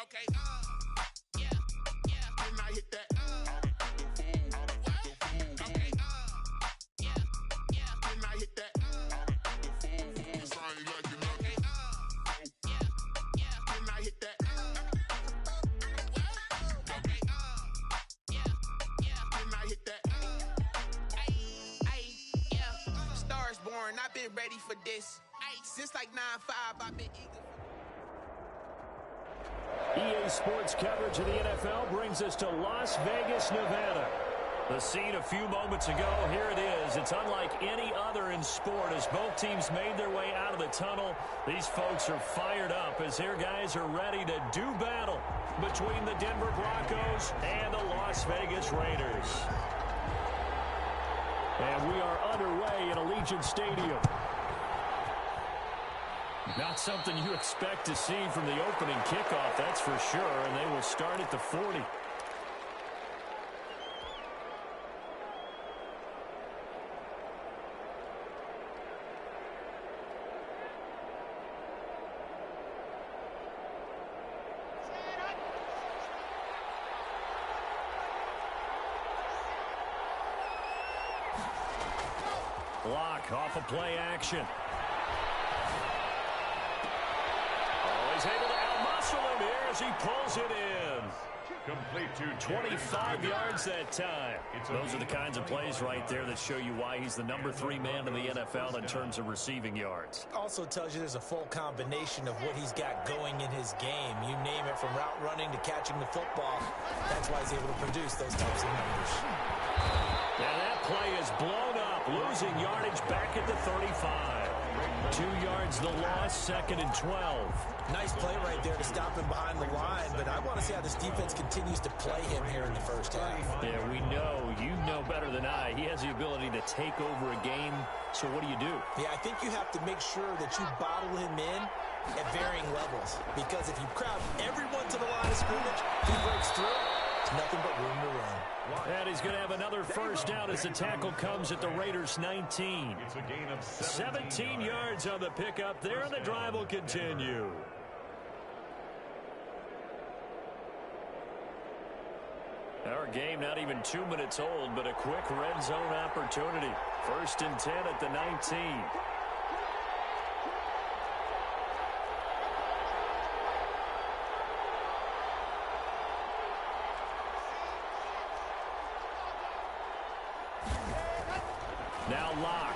Okay. Yeah. Didn't I hit that? Okay. Yeah. Didn't I hit that? Sound like you know. Okay. Yeah. Didn't I hit that? Okay. Yeah. Didn't I hit that? Yeah. Stars born. I've been ready for this. Since like 9-5, I've been eager. EA Sports coverage of the NFL brings us to Las Vegas, Nevada. The scene a few moments ago, here it is. It's unlike any other in sport as both teams made their way out of the tunnel. These folks are fired up as their guys are ready to do battle between the Denver Broncos and the Las Vegas Raiders. And we are underway at Allegiant Stadium. Not something you expect to see from the opening kickoff, that's for sure, and they will start at the 40. Block off of play action. He's able to out-muscle him here as he pulls it in. Complete to 25 yards that time. Those are the kinds of plays right there that show you why he's the #3 man in the NFL in terms of receiving yards. Also tells you there's a full combination of what he's got going in his game. You name it, from route running to catching the football. That's why he's able to produce those types of numbers. And that play is blown up, losing yardage back at the 35. 2 yards the loss, 2nd and 12. Nice play right there to stop him behind the line, but I want to see how this defense continues to play him here in the first half. Yeah, we know. You know better than I. He has the ability to take over a game, so what do you do? Yeah, I think you have to make sure that you bottle him in at varying levels, because if you crowd everyone to the line of scrimmage, he breaks through, there's nothing but room to run. And he's going to have another first down as the tackle comes at the Raiders' 19. It's a gain of 17 yards on the pickup there, and the drive will continue. Our game not even 2 minutes old, but a quick red zone opportunity. 1st and 10 at the 19. Now Locke.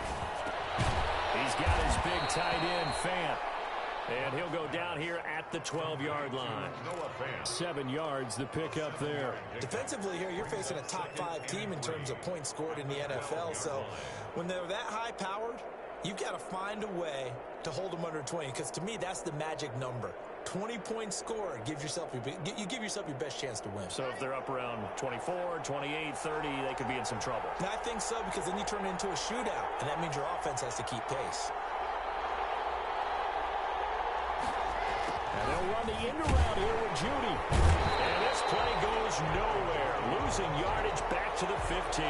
He's got his big tight end, Fant. And he'll go down here at the 12-yard line. 7 yards, the pickup there. Defensively here, you're facing a top-5 team in terms of points scored in the NFL. So when they're that high-powered, you've got to find a way to hold them under 20. Because to me, that's the magic number. 20 points scored, you give yourself your best chance to win. So if they're up around 24, 28, 30, they could be in some trouble. And I think so, because then you turn it into a shootout, and that means your offense has to keep pace. And they'll run the end around here with Judy. And this play goes nowhere, losing yardage back to the 15.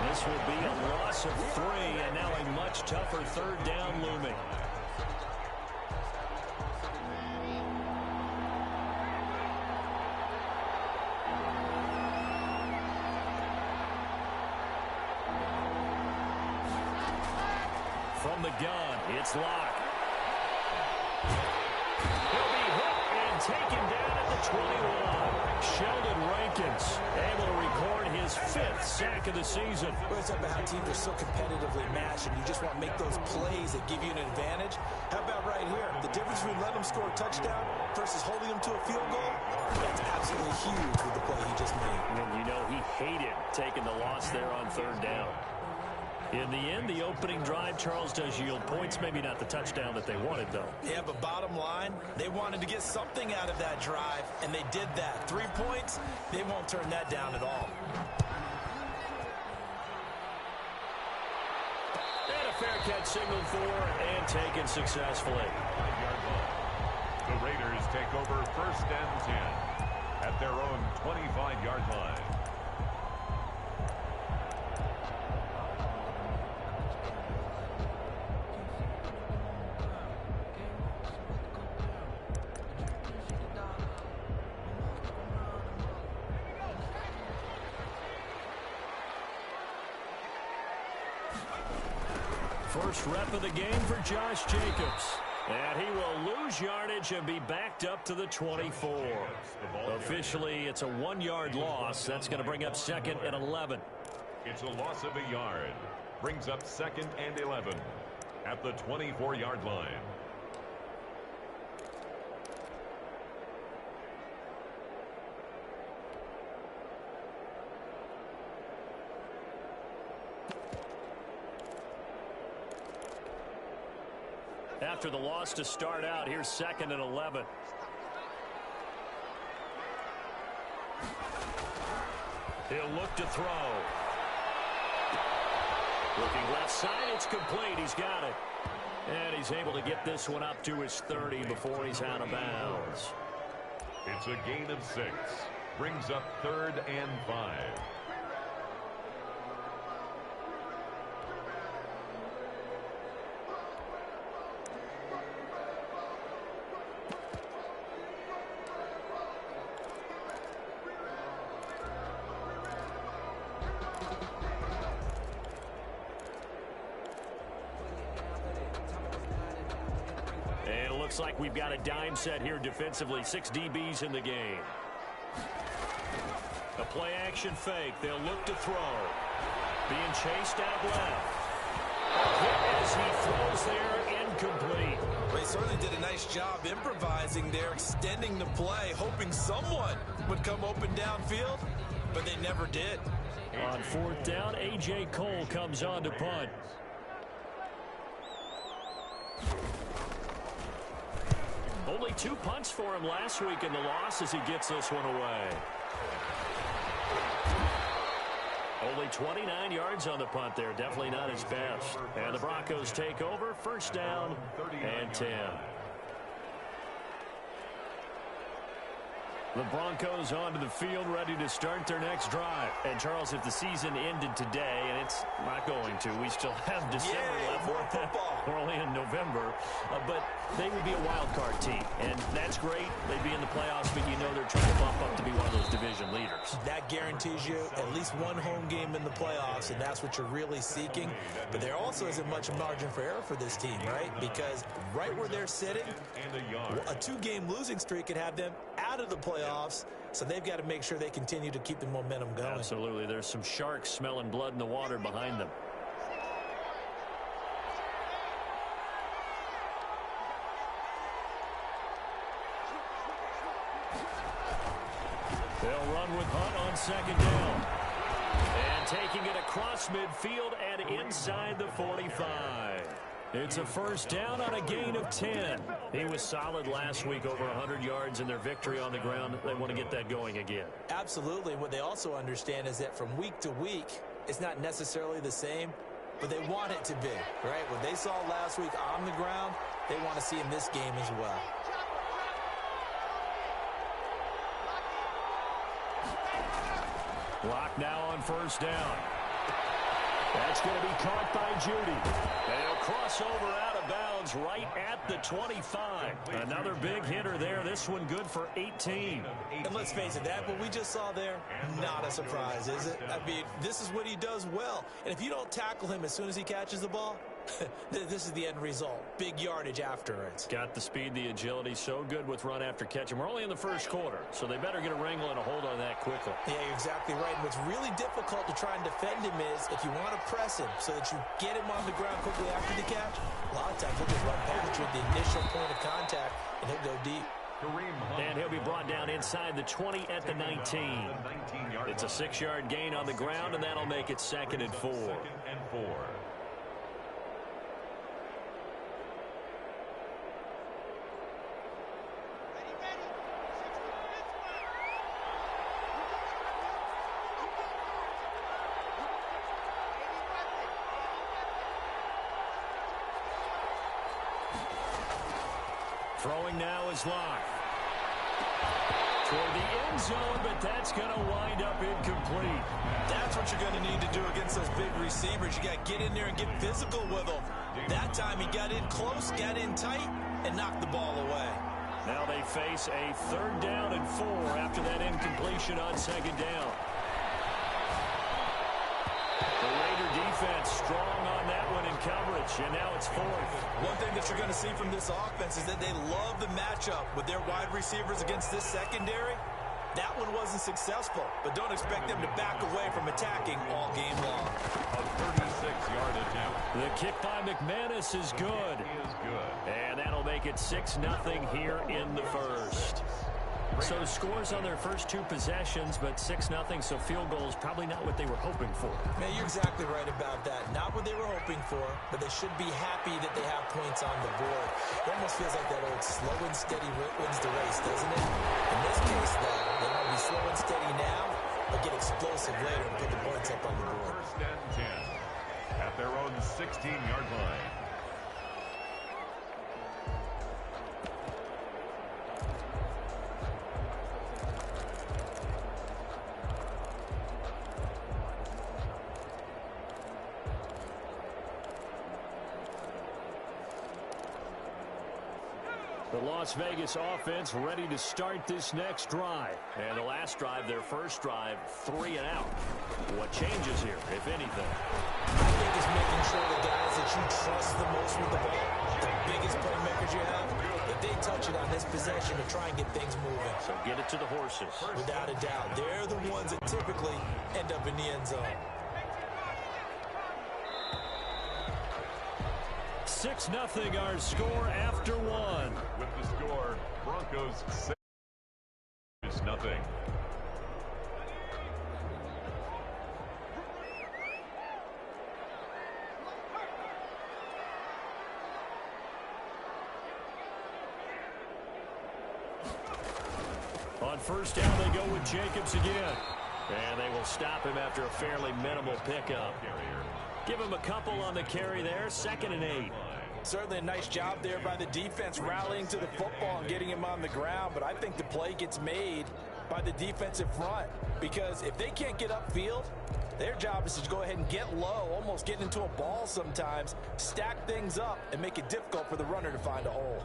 This will be a loss of 3, and now a much tougher 3rd down looming. From the gun, it's Locke. He'll be hit and taken down at the 21. Sheldon Rankins able to record his 5th sack of the season. Well, it's about how teams are so competitively matched, and you just want to make those plays that give you an advantage. How about right here? The difference between letting them score a touchdown versus holding them to a field goal, that's absolutely huge with the play he just made. And you know he hated taking the loss there on 3rd down. In the end, the opening drive, Charles, does yield points. Maybe not the touchdown that they wanted, though. Yeah, but bottom line, they wanted to get something out of that drive, and they did that. 3 points, they won't turn that down at all. And a fair catch signaled for and taken successfully. The Raiders take over 1st and 10 at their own 25-yard line. First rep of the game for Josh Jacobs. And he will lose yardage and be backed up to the 24. Officially, it's a 1-yard loss. That's going to bring up 2nd and 11. It's a loss of a yard. Brings up 2nd and 11 at the 24-yard line. After the loss to start out, here's 2nd and 11. He'll look to throw. Looking left side, it's complete. He's got it. And he's able to get this one up to his 30 before he's out of bounds. It's a gain of 6. Brings up 3rd and 5. Looks like we've got a dime set here defensively. 6 DBs in the game. A play action fake. They'll look to throw. Being chased out left. Hit as he throws there, incomplete. Well, he certainly did a nice job improvising there, extending the play, hoping someone would come open downfield, but they never did. On 4th down, A.J. Cole comes on to punt. Only 2 punts for him last week in the loss as he gets this one away. Only 29 yards on the punt there. Definitely not his best. And the Broncos take over. 1st down and 10. The Broncos onto the field, ready to start their next drive. And, Charles, if the season ended today, and it's not going to, we still have December left. More football. We're only in November. But they would be a wild card team. And that's great. They'd be in the playoffs, but you know they're trying to bump up to be one of those division leaders. That guarantees you at least one home game in the playoffs, and that's what you're really seeking. But there also isn't much margin for error for this team, right? Because right where they're sitting, a 2-game losing streak could have them out of the playoffs, so they've got to make sure they continue to keep the momentum going. Absolutely. There's some sharks smelling blood in the water behind them. They'll run with Hunt on 2nd down. And taking it across midfield and inside the 45. It's a 1st down on a gain of 10. He was solid last week, over 100 yards in their victory on the ground. They want to get that going again. Absolutely. What they also understand is that from week to week, it's not necessarily the same, but they want it to be, right? What they saw last week on the ground, they want to see in this game as well. Lock now on 1st down. That's going to be caught by Judy. They'll cross over out of bounds right at the 25. Another big hitter there. This one good for 18. And let's face it, that what we just saw there, not a surprise, is it? I mean, this is what he does well. And if you don't tackle him as soon as he catches the ball, this is the end result. Big yardage afterwards. Got the speed, the agility, so good with run after catch. And we're only in the 1st quarter, so they better get a wrangle and a hold on that quickly. Yeah, you're exactly right. And what's really difficult to try and defend him is if you want to press him so that you get him on the ground quickly after the catch, a lot of times he'll just run past you at the initial point of contact, and he'll go deep. And he'll be brought down inside the 20 at the 19. It's a 6-yard gain on the ground, and that'll make it 2nd and 4. Throwing now is Locke. Toward the end zone, but that's going to wind up incomplete. That's what you're going to need to do against those big receivers. You got to get in there and get physical with them. That time he got in close, got in tight, and knocked the ball away. Now they face a 3rd down and 4 after that incompletion on 2nd down. The Raider defense defense strong on that one in coverage, and now it's fourth. One thing that you're going to see from this offense is that they love the matchup with their wide receivers against this secondary. That one wasn't successful, but don't expect them to back away from attacking all game long. A 36-yard attempt. The kick by McManus is good. He is good. And that'll make it 6-0 here in the first. So scores on their first two possessions, but 6-0, so field goals probably not what they were hoping for. Man, you're exactly right about that. Not what they were hoping for, but they should be happy that they have points on the board. It almost feels like that old slow and steady wins the race, doesn't it? In this case, though, they want to be slow and steady now, but get explosive later and put the points up on the board. First and 10 at their own 16-yard line. The Las Vegas offense ready to start this next drive. And the last drive, their first drive, 3 and out. What changes here, if anything? I think it's making sure the guys that you trust the most with the ball, the biggest playmakers you have, that they touch it on this possession to try and get things moving. So get it to the horses. Without a doubt. They're the ones that typically end up in the end zone. 6-0 our score after one. With the score, Broncos 6-0. On first down, they go with Jacobs again. And they will stop him after a fairly minimal pickup. Give him a couple on the carry there, 2nd and 8. Certainly a nice job there by the defense rallying to the football and getting him on the ground, but I think the play gets made by the defensive front because if they can't get upfield, their job is to go ahead and get low, almost get into a ball sometimes, stack things up, and make it difficult for the runner to find a hole.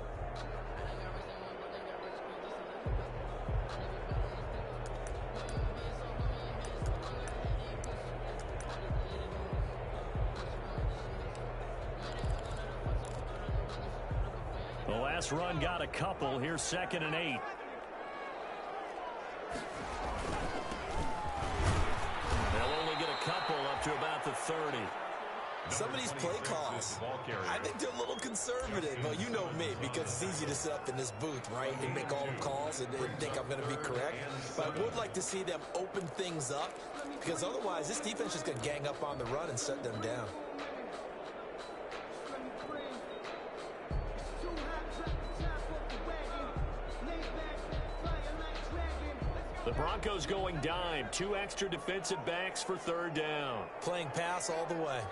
The last run got a couple. Here's 2nd and 8. They'll only get a couple up to about the 30. Some of these play calls, I think they're a little conservative. But you know me, because it's easy to sit up in this booth, right, and make all the calls and think I'm going to be correct. But I would like to see them open things up because otherwise this defense is going to gang up on the run and shut them down. The Broncos going dime. 2 extra defensive backs for 3rd down. Playing pass all the way.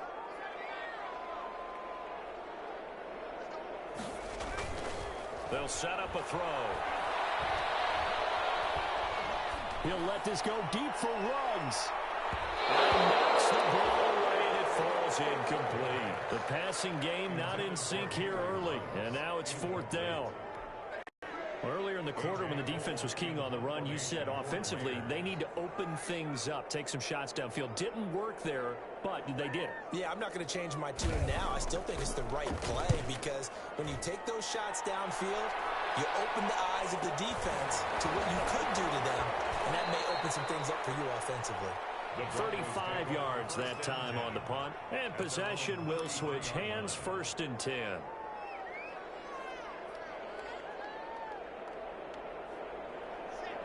They'll set up a throw. He'll let this go deep for Ruggs. And knocks the ball away, and it falls incomplete. The passing game not in sync here early, and now it's 4th down. Earlier in the quarter when the defense was keying on the run, you said offensively they need to open things up, take some shots downfield. Didn't work there, but they did. Yeah, I'm not going to change my tune now. I still think it's the right play because when you take those shots downfield, you open the eyes of the defense to what you could do to them, and that may open some things up for you offensively. 35 yards that time on the punt, and possession will switch hands, 1st and 10.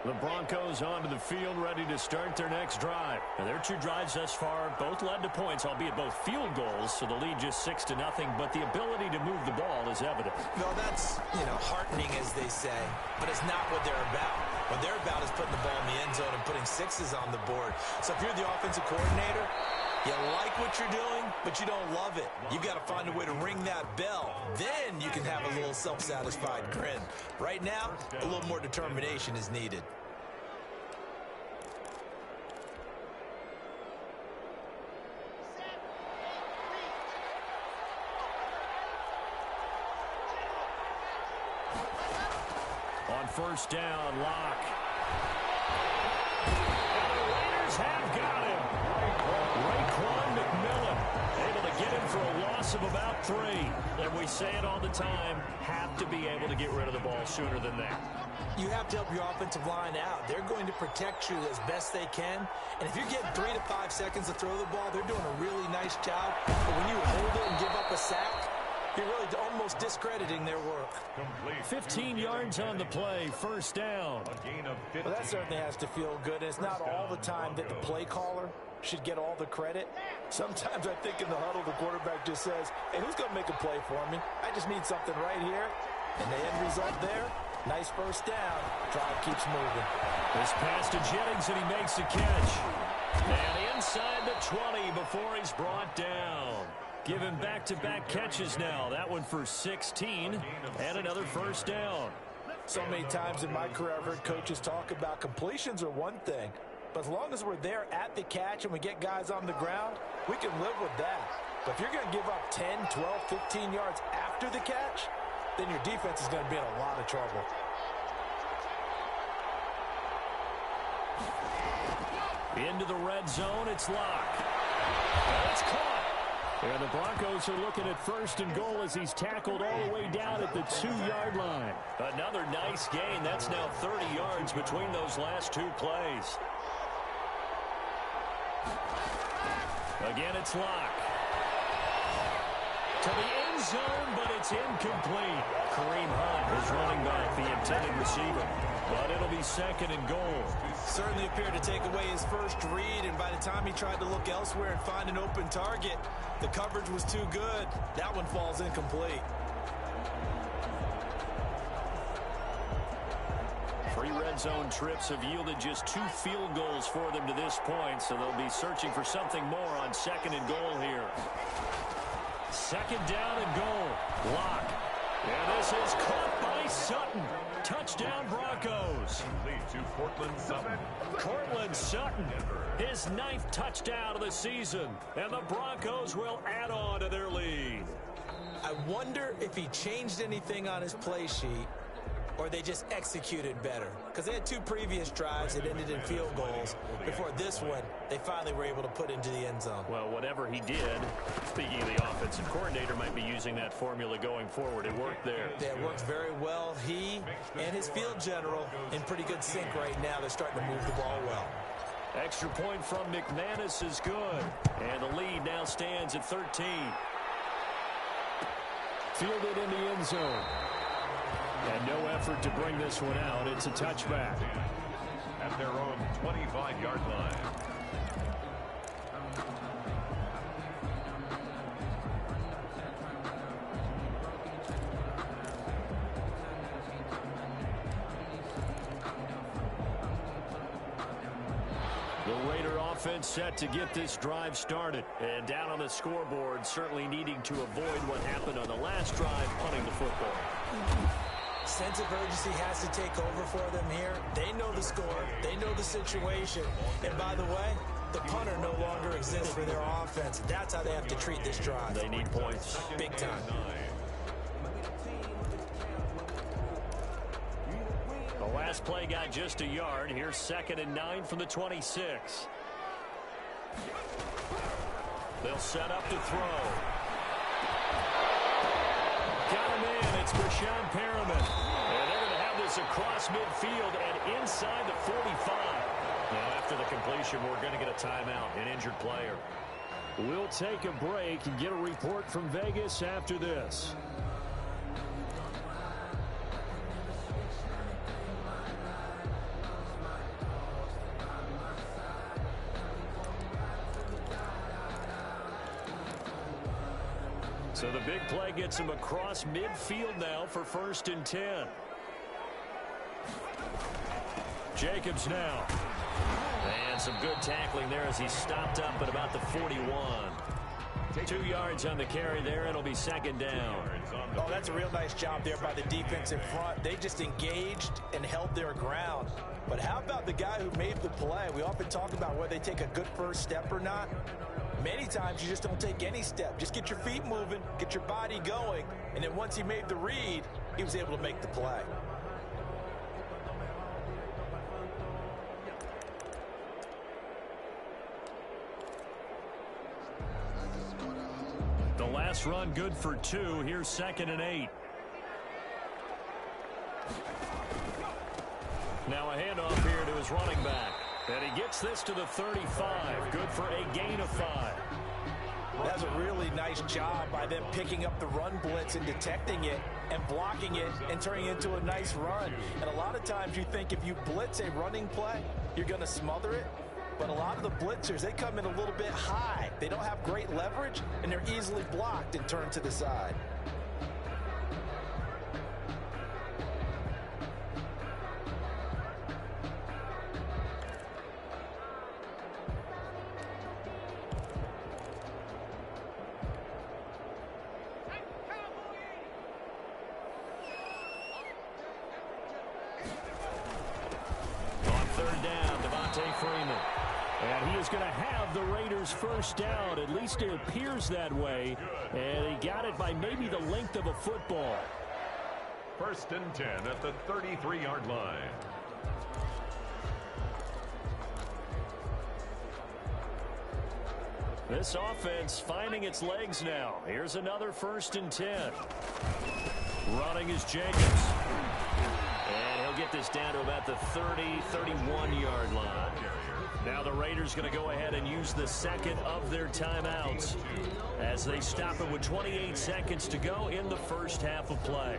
The Broncos onto the field, ready to start their next drive. Now, their 2 drives thus far both led to points, albeit both field goals, so the lead just 6-0, but the ability to move the ball is evident. Well, that's, heartening, as they say, but it's not what they're about. What they're about is putting the ball in the end zone and putting 6s on the board. So if you're the offensive coordinator, you like what you're doing, but you don't love it. You've got to find a way to ring that bell. Then you can have a little self-satisfied grin. Right now, a little more determination is needed. On first down, Locke. And the Raiders have got him. Raekwon McMillan. loss of about 3. And we say it all the time, have to be able to get rid of the ball sooner than that. You have to help your offensive line out. They're going to protect you as best they can. And if you're getting 3 to 5 seconds to throw the ball, they're doing a really nice job. But when you hold it and give up a sack, you're really almost discrediting their work. 15 yards on the play, first down. Well, that certainly has to feel good. And it's not all the time that the play caller should get all the credit. Sometimes I think in the huddle, the quarterback just says, hey, who's going to make a play for me? I just need something right here. And the end result there, nice first down. Drive keeps moving. This pass to Jennings, and he makes the catch. And inside the 20 before he's brought down. Give him back-to-back catches now. That one for 16 and another first down. So many times in my career, I've heard coaches talk about completions are one thing. But as long as we're there at the catch and we get guys on the ground, we can live with that. But if you're going to give up 10, 12, 15 yards after the catch, then your defense is going to be in a lot of trouble. Into the red zone, it's Locke. And it's caught. And the Broncos are looking at first and goal as he's tackled all the way down at the 2-yard line. Another nice gain. That's now 30 yards between those last 2 plays. Again, it's Locke. To the end zone, but it's incomplete. Kareem Hunt is running back, the intended receiver. But it'll be second and goal. Certainly appeared to take away his first read, and by the time he tried to look elsewhere and find an open target, the coverage was too good. That one falls incomplete. 3 red zone trips have yielded just 2 field goals for them to this point, so they'll be searching for something more on second and goal here. Second down and goal. Locke. And this is caught by Sutton. Touchdown Broncos. Lead to Cortland Sutton. Cortland Sutton, his 9th touchdown of the season. And the Broncos will add on to their lead. I wonder if he changed anything on his play sheet or they just executed better. Because they had 2 previous drives that ended in field goals. Before this one, they finally were able to put into the end zone. Well, whatever he did, speaking of the offensive coordinator, might be using that formula going forward. It worked there. Yeah, it worked very well. He and his field general in pretty good sync right now. They're starting to move the ball well. Extra point from McManus is good. And the lead now stands at 13. Fielded in the end zone. And no effort to bring this one out. It's a touchback. At their own 25-yard line. The Raider offense set to get this drive started. And down on the scoreboard, certainly needing to avoid what happened on the last drive, punting the football. Sense of urgency has to take over for them here. They know the score. They know the situation. And by the way, the punter no longer exists for their offense. That's how they have to treat this drive. They need points. Big time. The last play got just a yard. Here's 2nd and 9 from the 26. They'll set up to throw. Got him in. It's Brashon Perriman. And they're going to have this across midfield and inside the 45. Now, after the completion, we're going to get a timeout, an injured player. We'll take a break and get a report from Vegas after this. So the big play gets him across midfield now for 1st and 10. Jacobs now. And some good tackling there as he stopped up at about the 41. 2 yards on the carry there. It'll be 2nd down. Oh, that's a real nice job there by the defense in front. They just engaged and held their ground. But how about the guy who made the play? We often talk about whether they take a good first step or not. Many times you just don't take any step. Just get your feet moving, get your body going, and then once he made the read, he was able to make the play. The last Last run good for 2. Here's 2nd and 8. Now a handoff here to his running back. And he gets this to the 35. Good for a gain of 5. That's a really nice job by them picking up the run blitz and detecting it and blocking it and turning it into a nice run. And a lot of times you think if you blitz a running play, you're going to smother it. But a lot of the blitzers, they come in a little bit high. They don't have great leverage, and they're easily blocked and turned to the side. And he is going to have the Raiders first down. At least it appears that way. And he got it by maybe the length of a football. 1st and 10 at the 33-yard line. This offense finding its legs now. Here's another 1st and 10. Running is Jacobs. And he'll get this down to about the 30, 31-yard line. Now the Raiders going to go ahead and use the 2nd of their timeouts as they stop it with 28 seconds to go in the first half of play.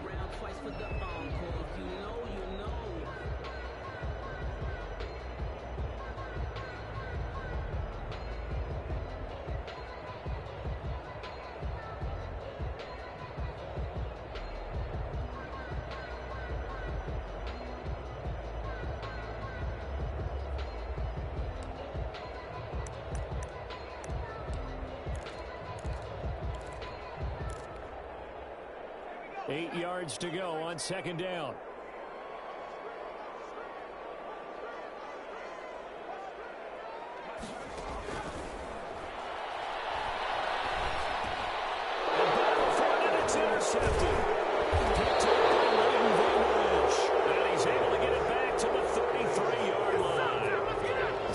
Eight yards to go on 2nd down. It's intercepted. Picked up by Leighton Vander Esch. And he's able to get it back to the 33-yard line.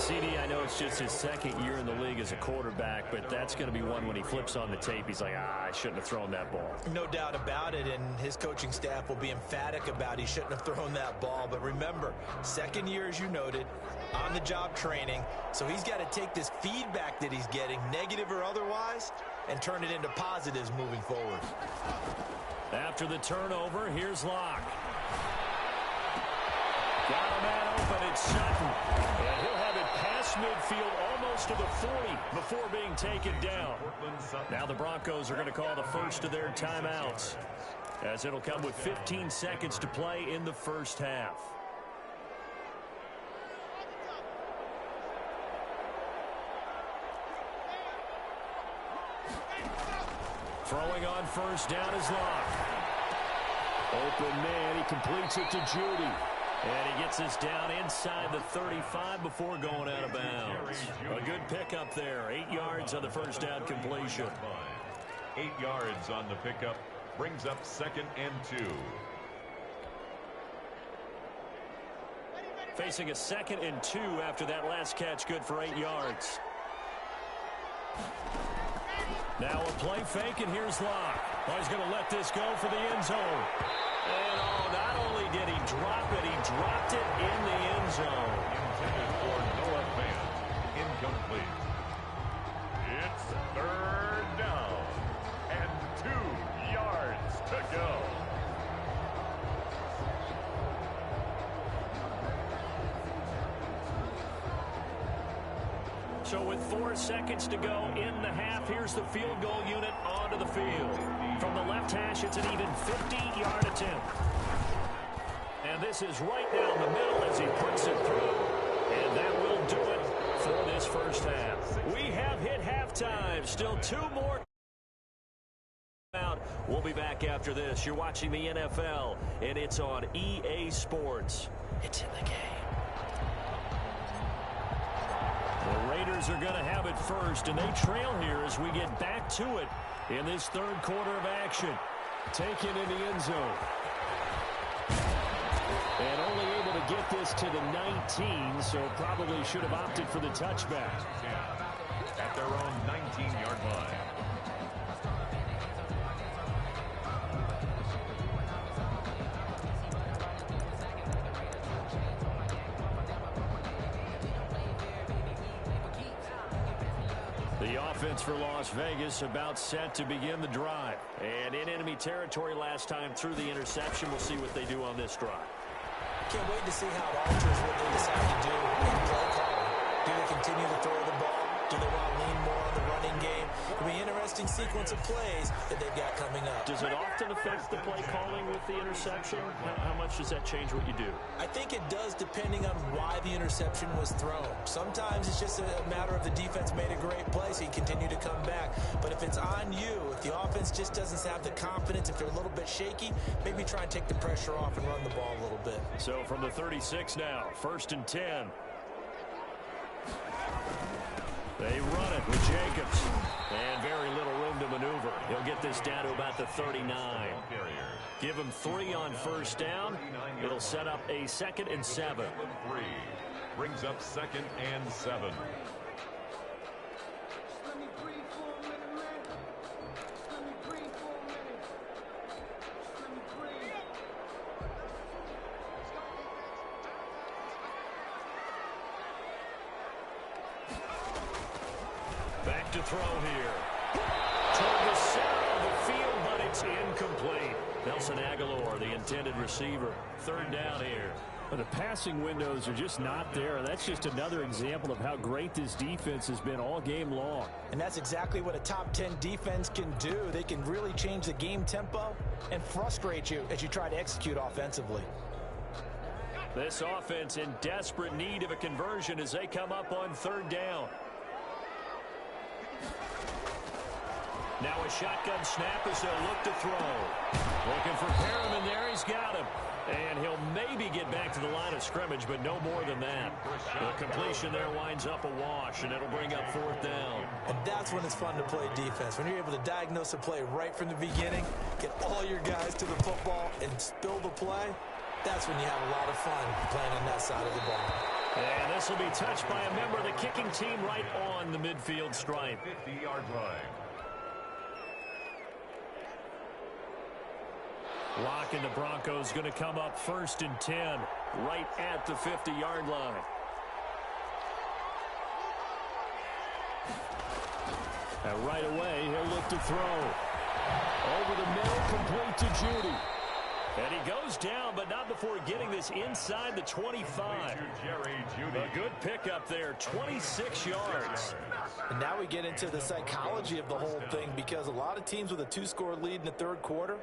CD, I know it's just his 2nd year in the league as a quarterback, but that's going to be one when he flips on the tape, he's like, I shouldn't have thrown that ball. No doubt about it, and his coaching staff will be emphatic about he shouldn't have thrown that ball. But remember, 2nd year, as you noted, on-the-job training, so he's got to take this feedback that he's getting, negative or otherwise, and turn it into positives moving forward. After the turnover, here's Locke. Got a man open, it's Sutton. And he'll have it past midfield almost to the 40 before being taken down. Now the Broncos are going to call the first of their timeouts, as it'll come with 15 seconds to play in the first half. Throwing on first down is Locke. Open man, he completes it to Judy. And he gets this down inside the 35 before going out of bounds. A good pickup there. 8 yards on the first down completion. 8 yards on the pickup. Brings up 2nd and 2. Facing a 2nd and 2 after that last catch. Good for 8 yards. Now a play fake, and here's Locke. Oh, he's going to let this go for the end zone. And not only did he drop it, he dropped it in the end zone. Intended for Noah Fant. Incomplete. It's 3rd down and 2 yards to go. So with 4 seconds to go in the half, here's the field goal unit onto the field. From the left hash, it's an even 50-yard attempt. And this is right down the middle as he puts it through. And that will do it for this first half. We have hit halftime. Still 2 more. We'll be back after this. You're watching the NFL, and it's on EA Sports. It's in the game. The Raiders are going to have it first, and they trail here as we get back to it in this 3rd quarter of action. Taken in the end zone. And only able to get this to the 19, so probably should have opted for the touchback. At their own 19-yard line. The offense for Las Vegas about set to begin the drive. And in enemy territory last time through the interception. We'll see what they do on this drive. Can't wait to see how it alters what they decide to do in play calling. Do they continue to throw the ball? Do they want to lean more on the running game? It'll be an interesting sequence of plays that they've got coming up. Does it often affect the play calling with the interception? How much does that change what you do? I think it does, depending on why the interception was thrown. Sometimes it's just a matter of the defense made a great play, so you continue to come back. But if it's on you, if the offense just doesn't have the confidence, if they're a little bit shaky, maybe try and take the pressure off and run the ball a little bit. So from the 36 now, 1st and 10. They run it with Jacobs. And very little room to maneuver. He'll get this down to about the 39. Give him 3 on 1st down. It'll set up a 2nd and 7. 3 brings up 2nd and 7. Back to throw here. Toward the center of the field, but it's incomplete. Nelson Aguilar, the intended receiver. 3rd down here. But the passing windows are just not there. That's just another example of how great this defense has been all game long. And that's exactly what a top 10 defense can do. They can really change the game tempo and frustrate you as you try to execute offensively. This offense in desperate need of a conversion as they come up on 3rd down. Now a shotgun snap as they'll look to throw. Looking for Perriman there. He's got him. And he'll maybe get back to the line of scrimmage, but no more than that. The completion there winds up a wash, and it'll bring up 4th down. And that's when it's fun to play defense. When you're able to diagnose a play right from the beginning, get all your guys to the football, and spill the play, that's when you have a lot of fun playing on that side of the ball. And this will be touched by a member of the kicking team right on the midfield stripe. 50-yard line. Lock and the Broncos going to come up 1st and 10 right at the 50-yard line. And right away, he'll look to throw. Over the middle, complete to Judy. And he goes down, but not before getting this inside the 25. A good pickup there, 26 yards. And now we get into the psychology of the whole thing, because a lot of teams with a 2-score lead in the 3rd quarter,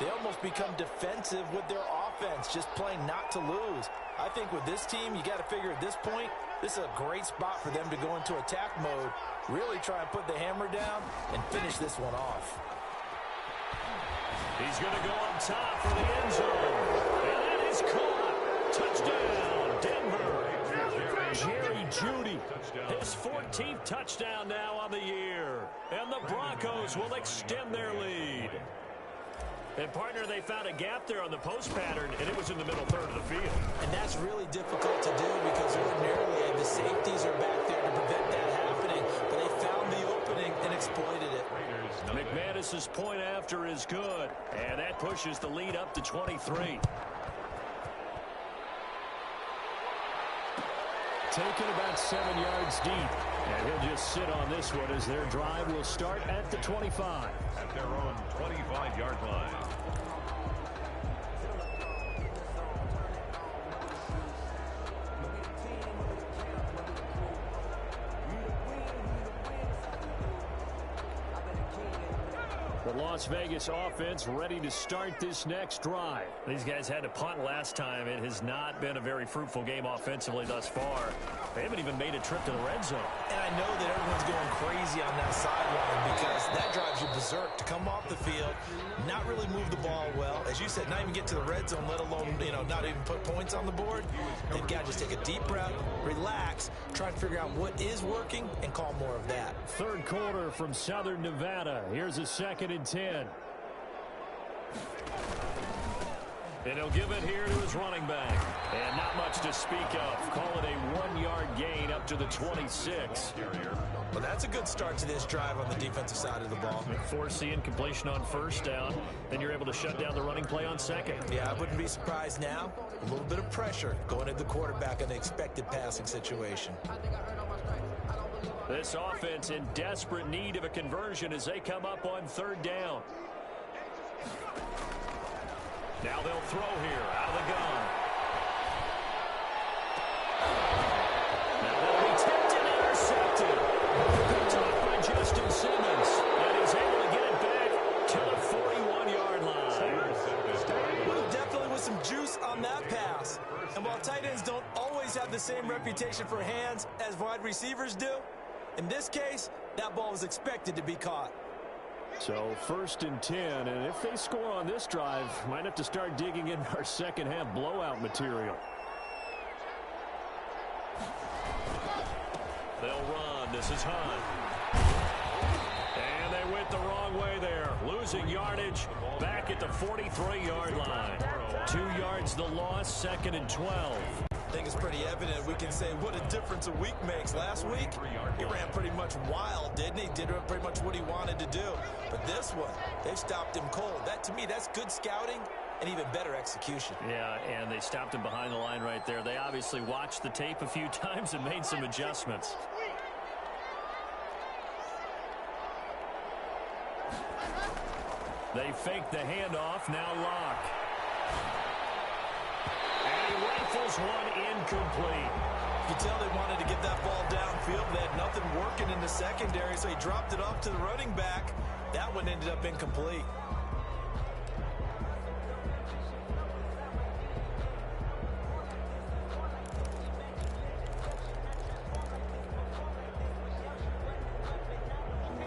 they almost become defensive with their offense, just playing not to lose. I think with this team, you got to figure at this point, this is a great spot for them to go into attack mode, really try and put the hammer down and finish this one off. He's going to go up top for the end zone. And that is caught. Touchdown, Denver. Jerry Jeudy, his 14th touchdown now on the year. And the Broncos will extend their lead. And, partner, they found a gap there on the post pattern, and it was in the middle 3rd of the field. And that's really difficult to do because ordinarily the safeties are back there to prevent that happening. But they found the opening and exploited it. McManus's point after is good, and that pushes the lead up to 23. Taken about 7 yards deep. And he'll just sit on this one as their drive will start at the 25. At their own 25-yard line. The Las Vegas offense ready to start this next drive. These guys had to punt last time. It has not been a very fruitful game offensively thus far. They haven't even made a trip to the red zone. And I know that everyone's going crazy on that sideline because that drives you berserk to come off the field, not really move the ball well. As you said, not even get to the red zone, let alone, not even put points on the board. They've got to just take a deep breath, relax, try and figure out what is working, and call more of that. 3rd quarter from Southern Nevada. Here's a 2nd and 10. And he'll give it here to his running back. And not much to speak of. Call it a 1-yard gain up to the 26. Well, that's a good start to this drive on the defensive side of the ball. Force the incompletion on 1st down. Then you're able to shut down the running play on 2nd. Yeah, I wouldn't be surprised now. A little bit of pressure going at the quarterback in an expected passing situation. This offense in desperate need of a conversion as they come up on third down. Now they'll throw here out of the gun. Now they'll be tipped and intercepted. Picked off by Justin Simmons. And he's able to get it back to the 41-yard line. Well, definitely with some juice on that pass. And while tight ends don't always have the same reputation for hands as wide receivers do, in this case, that ball was expected to be caught. So 1st and 10, and if they score on this drive, might have to start digging in our second half blowout material. They'll run. This is Hunt. And they went the wrong way there. Losing yardage back at the 43-yard line. 2 yards the loss, 2nd and 12. I think it's pretty evident. We can say what a difference a week makes. Last week, he ran pretty much wild, didn't he? Did pretty much what he wanted to do. But this one, they stopped him cold. That, to me, that's good scouting and even better execution. Yeah, and they stopped him behind the line right there. They obviously watched the tape a few times and made some adjustments. They fake the handoff. Now Locke. And he rifles one incomplete. You can tell they wanted to get that ball downfield. They had nothing working in the secondary, so he dropped it off to the running back. That one ended up incomplete.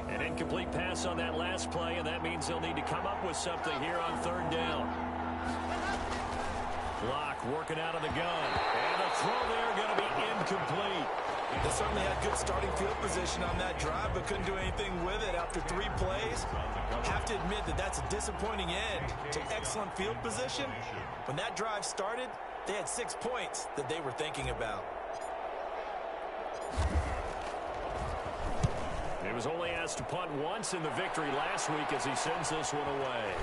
An incomplete pass on that last play, and that means they'll need to come up with something here on third down. Locke working out of the gun. And the throw there going to be incomplete. They certainly had good starting field position on that drive, but couldn't do anything with it after 3 plays. Have to admit that that's a disappointing end to excellent field position. When that drive started, they had 6 points that they were thinking about. He was only asked to punt once in the victory last week as he sends this one away.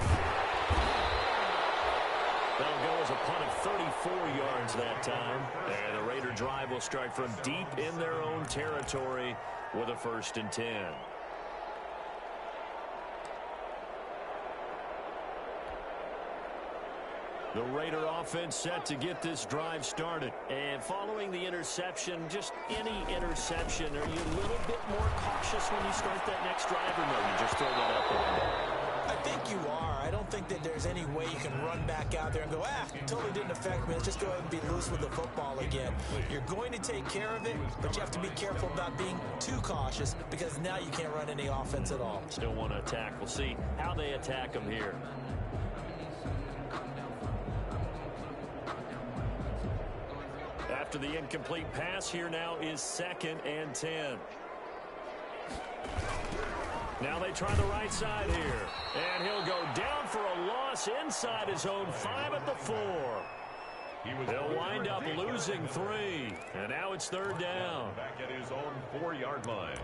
That'll go as a punt of 34 yards that time. And the Raider drive will start from deep in their own territory with a 1st and 10. The Raider offense set to get this drive started. And following the interception, just any interception, are you a little bit more cautious when you start that next drive, or no, you just throw that out the window? I think you are. I don't think that there's any way you can run back out there and go, it totally didn't affect me. Let's just go ahead and be loose with the football again. You're going to take care of it, but you have to be careful about being too cautious because now you can't run any offense at all. Still want to attack. We'll see how they attack them here. After the incomplete pass, here now is 2nd and 10. Now they try the right side here. And he'll go down for a loss inside his own 5 at the 4. They'll wind up losing 3. And now it's 3rd down. Back at his own 4-yard line.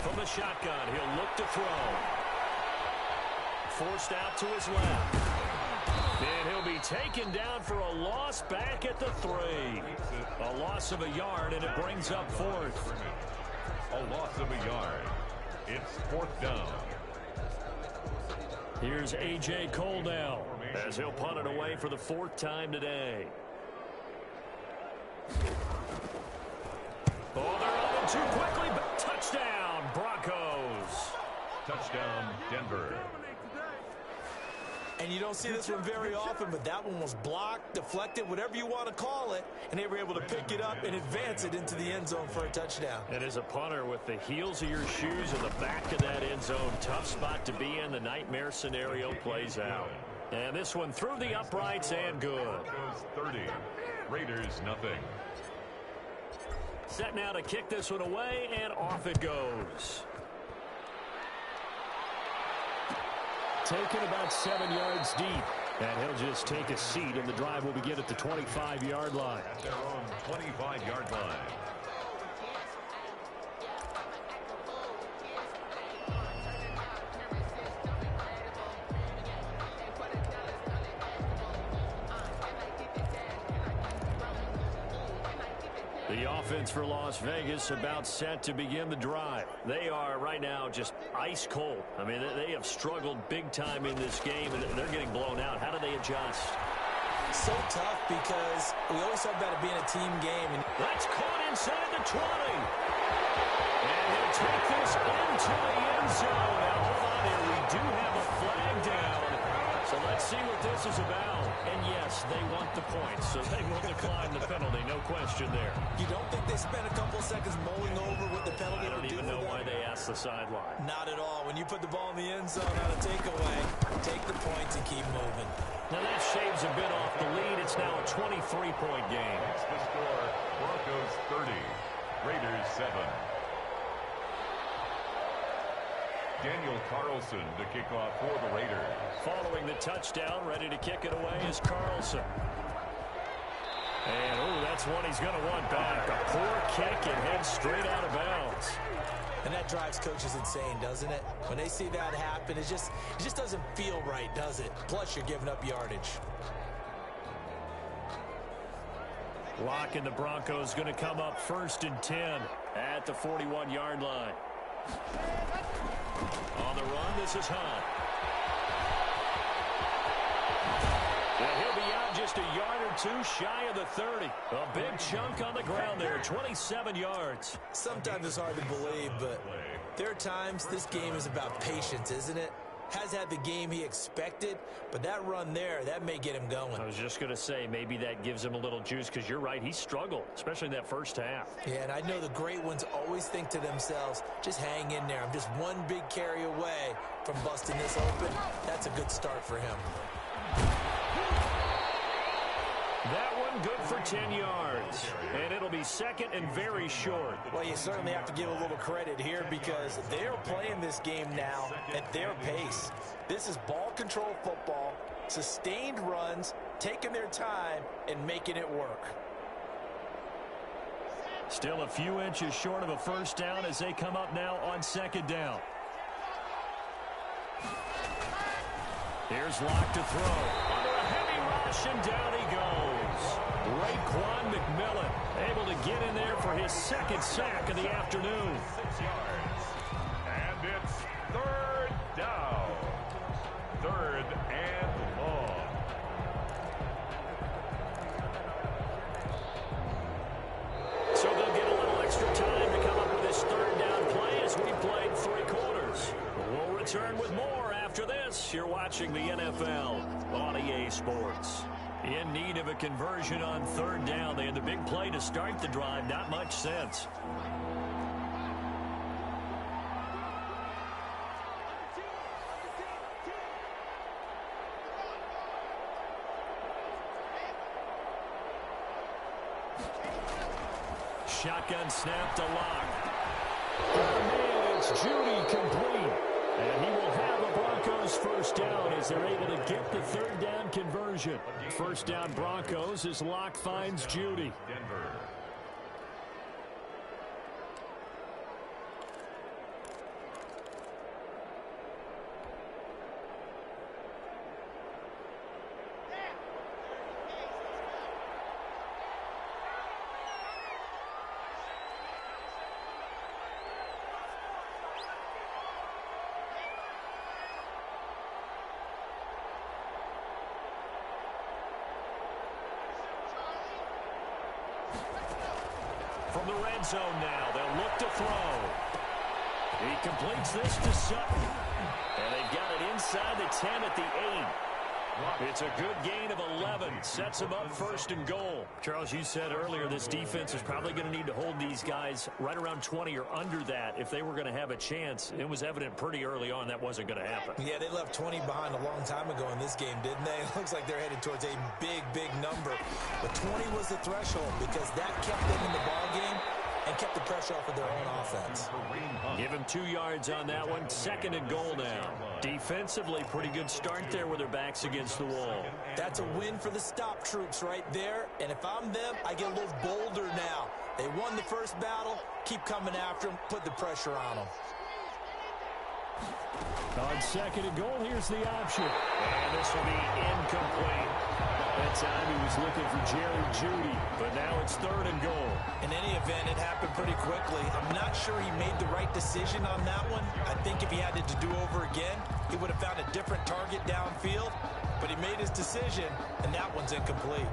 From the shotgun, he'll look to throw. Forced out to his left. And he'll be taken down for a loss back at the 3. A loss of a yard, and it brings up 4th. A loss of a yard. It's 4th down. Here's A.J. Cole now as he'll punt it away for the 4th time today. Oh, they're running too quickly, but touchdown, Broncos. Touchdown, Denver. And you don't see this one very often, but that one was blocked, deflected, whatever you want to call it, and they were able to pick it up and advance it into the end zone for a touchdown. And as a punter, with the heels of your shoes in the back of that end zone, tough spot to be in. The nightmare scenario plays out. And this one through the uprights and good. 30. Raiders, nothing. Set now to kick this one away, and off it goes. taken about 7 yards deep. And he'll just take a seat, and the drive will begin at the 25-yard line. At their own 25-yard line. The offense for Las Vegas about set to begin the drive. They are right now just ice cold. I mean, they have struggled big time in this game, and they're getting blown out. How do they adjust? So tough because we always talk about it being a team game. And that's caught inside the 20. And he'll take this into the end zone. Now, hold on here. We do have a flag down. So let's see what this is about. And yes, they want the points, so they will decline the penalty. No question there. You don't think they spent a couple of seconds mulling over what the penalty I don't would do even know for why them? they asked the sideline. Not at all. When you put the ball in the end zone on a takeaway, take the points and keep moving. Now that shaves a bit off the lead. It's now a 23-point game. It's the score. Broncos 30, Raiders 7. Daniel Carlson to kick off for the Raiders. Following the touchdown, ready to kick it away is Carlson. And, oh, that's one he's going to want back. A poor kick and heads straight out of bounds. And that drives coaches insane, doesn't it? When they see that happen, it just doesn't feel right, does it? Plus, you're giving up yardage. Lock and the Broncos going to come up 1st and 10 at the 41-yard line. On the run, this is Hunt. And he'll be out just a yard or two shy of the 30. A big chunk on the ground there, 27 yards. Sometimes it's hard to believe, but there are times this game is about patience, isn't it? Has had the game he expected, but that run there, that may get him going. I was just going to say, maybe that gives him a little juice, because you're right, he struggled, especially in that first half. Yeah, and I know the great ones always think to themselves, just hang in there. I'm just one big carry away from busting this open. That's a good start for him. That one good for 10 yards. And it'll be second and very short. Well, you certainly have to give a little credit here because they're playing this game now at their pace. This is ball control football, sustained runs, taking their time, and making it work. Still a few inches short of a first down as they come up now on 2nd down. Here's Locke to throw. Under a heavy rush, and down he goes. Raekwon McMillan able to get in there for his 2nd sack of the afternoon. 6 yards. And it's 3rd down. 3rd and long. So they'll get a little extra time to come up with this 3rd down play as we played 3 quarters. We'll return with more after this. You're watching the NFL on EA Sports. In need of a conversion on 3rd down. They had the big play to start the drive. Not much sense. Shotgun snap to Locke. Oh, it's Judy complete. And he will have a Broncos 1st down as they're able to get the 3rd down conversion. 1st down Broncos as Locke finds Judy. Denver. From the red zone now, they'll look to throw. He completes this to Sutton. And they've got it inside the 10 at the 8. It's a good gain of 11. Sets them up 1st and goal. Charles, you said earlier this defense is probably going to need to hold these guys right around 20 or under that if they were going to have a chance. It was evident pretty early on that wasn't going to happen. Yeah, they left 20 behind a long time ago in this game, didn't they? It looks like they're headed towards a big, big number. But 20 was the threshold because that kept them in the ball game and kept the pressure off of their own offense. Give him 2 yards on that one. 2nd and goal now. Defensively, pretty good start there with their backs against the wall. That's a win for the stop troops right there. And if I'm them, I get a little bolder now. They won the first battle. Keep coming after them. Put the pressure on them. On 2nd and goal, here's the option. And this will be incomplete. That time he was looking for Jerry Jeudy, but now it's 3rd and goal. In any event, it happened pretty quickly. I'm not sure he made the right decision on that one. I think if he had it to do over again, he would have found a different target downfield. But he made his decision, and that one's incomplete.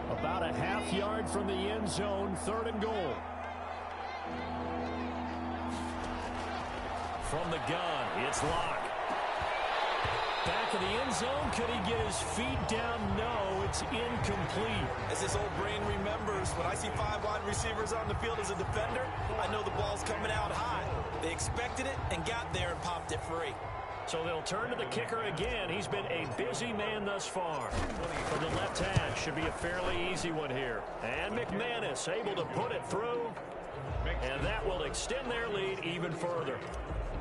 About a half yard from the end zone, 3rd and goal. From the gun, it's Locke. Back of the end zone, could he get his feet down? No, it's incomplete. As his old brain remembers, when I see 5 wide receivers on the field as a defender, I know the ball's coming out high. They expected it and got there and popped it free. So they'll turn to the kicker again. He's been a busy man thus far. From the left hash, should be a fairly easy one here. And McManus able to put it through. And that will extend their lead even further.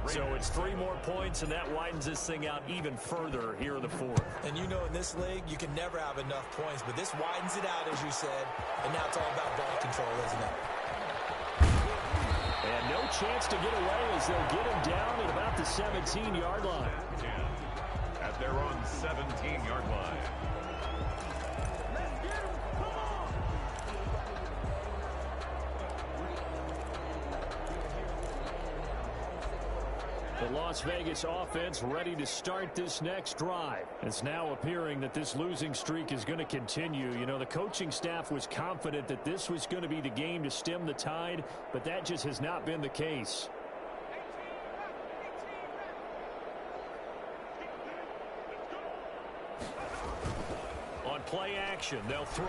So it's 3 more points, and that widens this thing out even further here in the 4th. And you know in this league, you can never have enough points, but this widens it out, as you said, and now it's all about ball control, isn't it? And no chance to get away as they'll get him down at about the 17-yard line. At their own 17-yard line. The Las Vegas offense ready to start this next drive. It's now appearing that this losing streak is going to continue. You know, the coaching staff was confident that this was going to be the game to stem the tide, but that just has not been the case. On play action, they'll throw.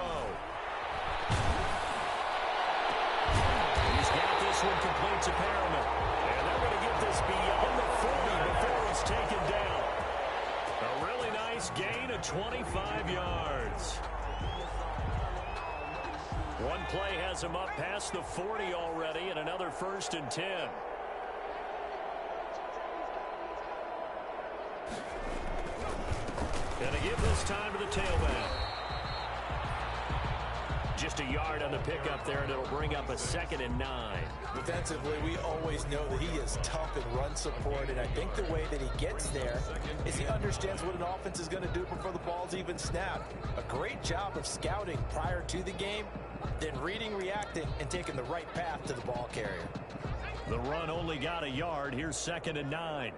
He's got this one complete to Perriman. And they're going to get this beyond the 40 before it's taken down. A really nice gain of 25 yards. One play has him up past the 40 already, and another 1st and 10. Going to give this time to the tailback. Just a yard on the pickup there, and it'll bring up a 2nd and 9. Defensively, we always know that he is tough in run support, and I think the way that he gets there is he understands what an offense is going to do before the ball's even snapped. A great job of scouting prior to the game, then reading, reacting, and taking the right path to the ball carrier. The run only got a yard. Here's 2nd and 9.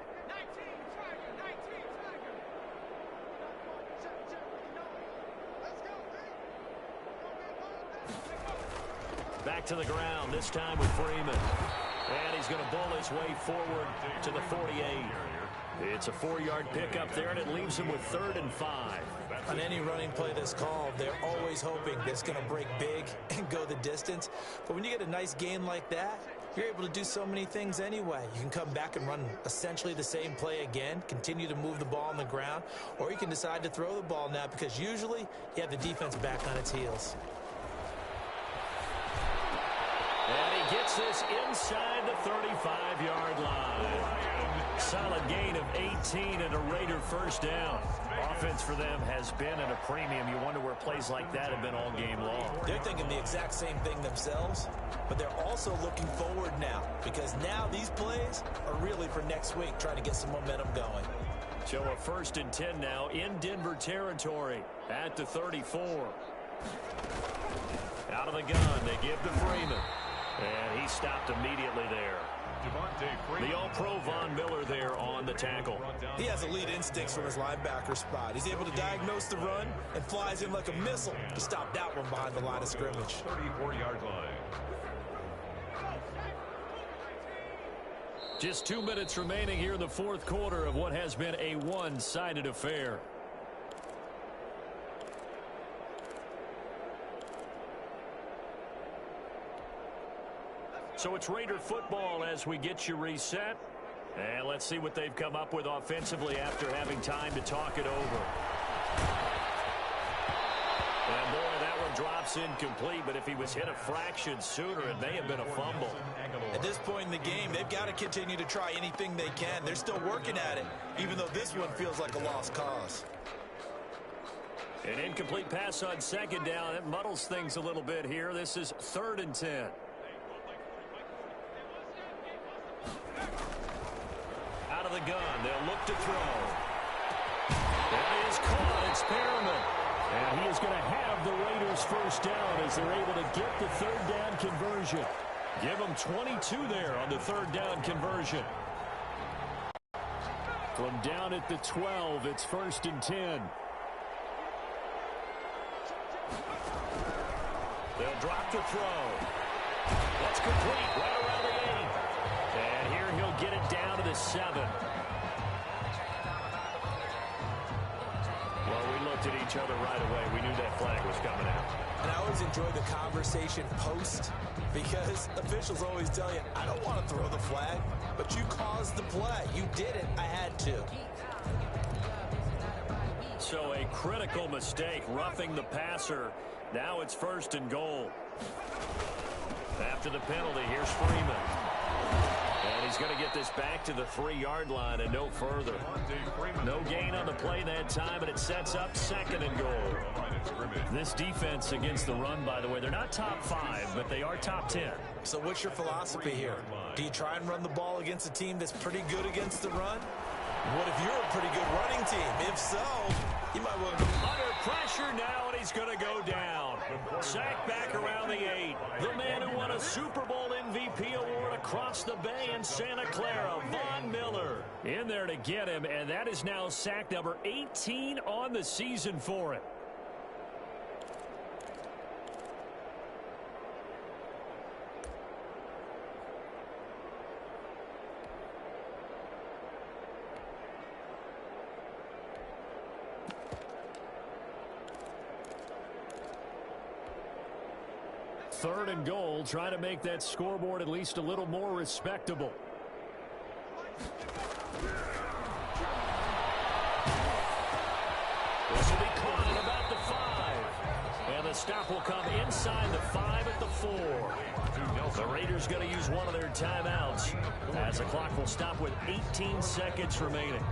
Back to the ground, this time with Freeman. And he's going to bull his way forward to the 48. It's a 4-yard pickup there, and it leaves him with 3rd and 5. On any running play that's called, they're always hoping that it's going to break big and go the distance. But when you get a nice gain like that, you're able to do so many things anyway. You can come back and run essentially the same play again, continue to move the ball on the ground, or you can decide to throw the ball now because usually you have the defense back on its heels. And he gets this inside the 35-yard line. Solid gain of 18 and a Raider 1st down. Offense for them has been at a premium. You wonder where plays like that have been all game long. They're thinking the exact same thing themselves, but they're also looking forward now because now these plays are really for next week, trying to get some momentum going. So a 1st and 10 now in Denver territory at the 34. Out of the gun, they give to Freeman. And he stopped immediately there. The All-Pro Von Miller there on the tackle. He has elite instincts from his linebacker spot. He's able to diagnose the run and flies in like a missile to stop that one behind the line of scrimmage. 34-yard line. Just 2 minutes remaining here in the 4th quarter of what has been a one-sided affair. So it's Raider football as we get you reset. And let's see what they've come up with offensively after having time to talk it over. And boy, that one drops incomplete, but if he was hit a fraction sooner, it may have been a fumble. At this point in the game, they've got to continue to try anything they can. They're still working at it, even though this one feels like a lost cause. An incomplete pass on second down. It muddles things a little bit here. This is 3rd and 10. Out of the gun, they'll look to throw. That is caught. It's Perriman. And he is going to have the Raiders first down as they're able to get the 3rd down conversion. Give them 22 there on the 3rd down conversion. From down at the 12, it's 1st and 10. They'll drop to throw. That's complete right around the 8. And here he'll get it down to the 7. Well, we looked at each other right away. We knew that flag was coming out. And I always enjoy the conversation post because officials always tell you, I don't want to throw the flag, but you caused the play. You did it. I had to. So a critical mistake, roughing the passer. Now it's 1st and goal. After the penalty, here's Freeman. And he's going to get this back to the 3-yard line and no further. No gain on the play that time, and it sets up 2nd and goal. This defense against the run, by the way, they're not top 5, but they are top 10. So what's your philosophy here? Do you try and run the ball against a team that's pretty good against the run? What if you're a pretty good running team? If so, you might want to... Under pressure now, and he's going to go down. Sacked back around the 8. The man who won a Super Bowl MVP award across the bay in Santa Clara, Von Miller. In there to get him, and that is now sack number 18 on the season for him. Third and goal, trying to make that scoreboard at least a little more respectable. This will be caught at about the 5. And the stop will come inside the 5 at the 4. The Raiders going to use one of their timeouts as the clock will stop with 18 seconds remaining.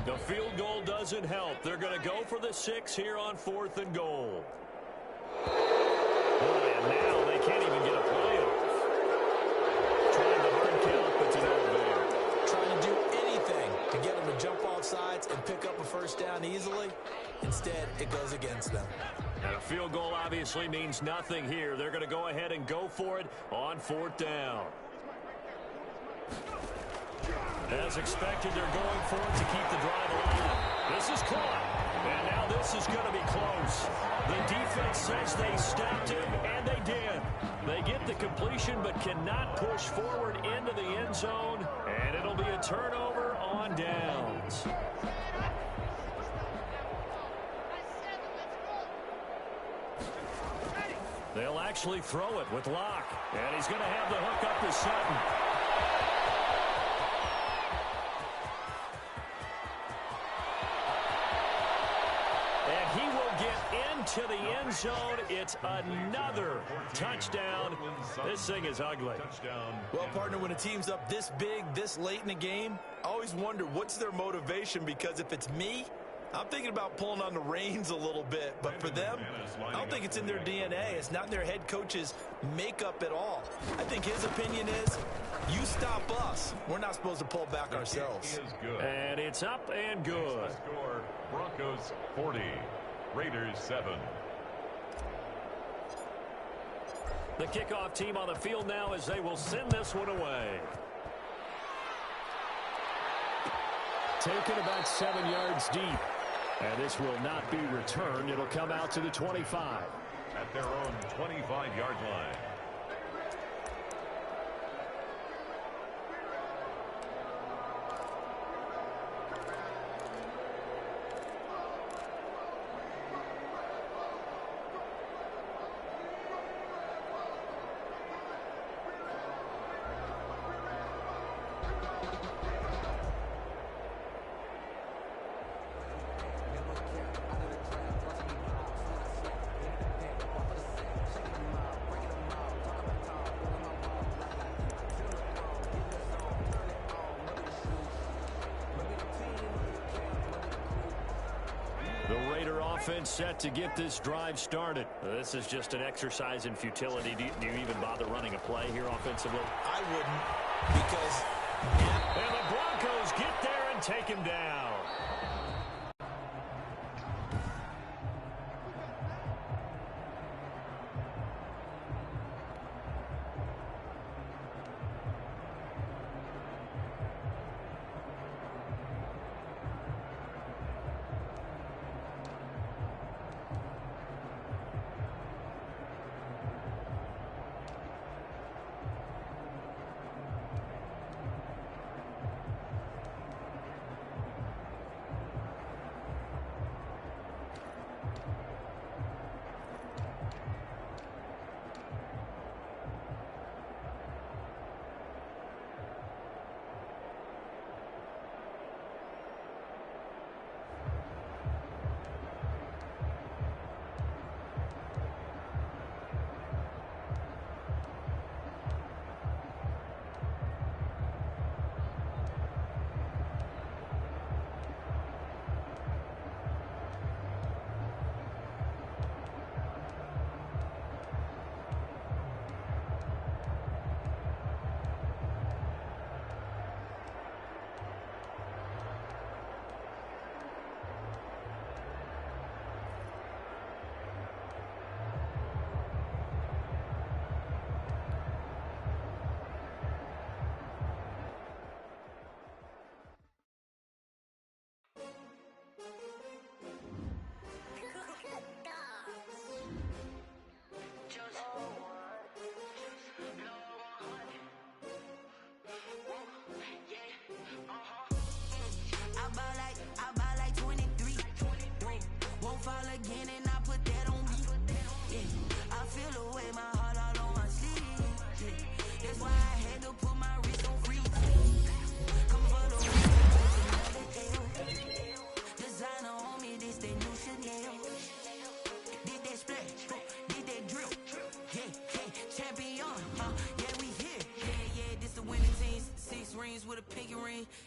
The field goal doesn't help. They're going to go for the 6 here on 4th and goal. Boy, and now they can't even get a play off. Trying to hard count, but to no avail. Trying to do anything to get them to jump off sides and pick up a first down easily. Instead, it goes against them. And a field goal obviously means nothing here. They're going to go ahead and go for it on 4th down. As expected, they're going for it to keep the drive alive. This is caught. And now this is going to be close. The defense says they stopped him, and they did. They get the completion but cannot push forward into the end zone, and it'll be a turnover on downs. They'll actually throw it with Locke, and he's going to have the hook up to Sutton. He will get into the end zone. It's another touchdown. This thing is ugly. Well, partner, when a team's up this big, this late in the game, I always wonder what's their motivation, because if it's me, I'm thinking about pulling on the reins a little bit. But for them, I don't think it's in their DNA. It's not in their head coach's makeup at all. I think his opinion is, you stop us. We're not supposed to pull back ourselves. And it's up and good. Score, Broncos 40, Raiders 7. The kickoff team on the field now as they will send this one away. Taken about 7 yards deep. And this will not be returned. It'll come out to the 25. At their own 25-yard line. Offense set to get this drive started. This is just an exercise in futility. Do you even bother running a play here offensively? I wouldn't, because... And the Broncos get there and take him down.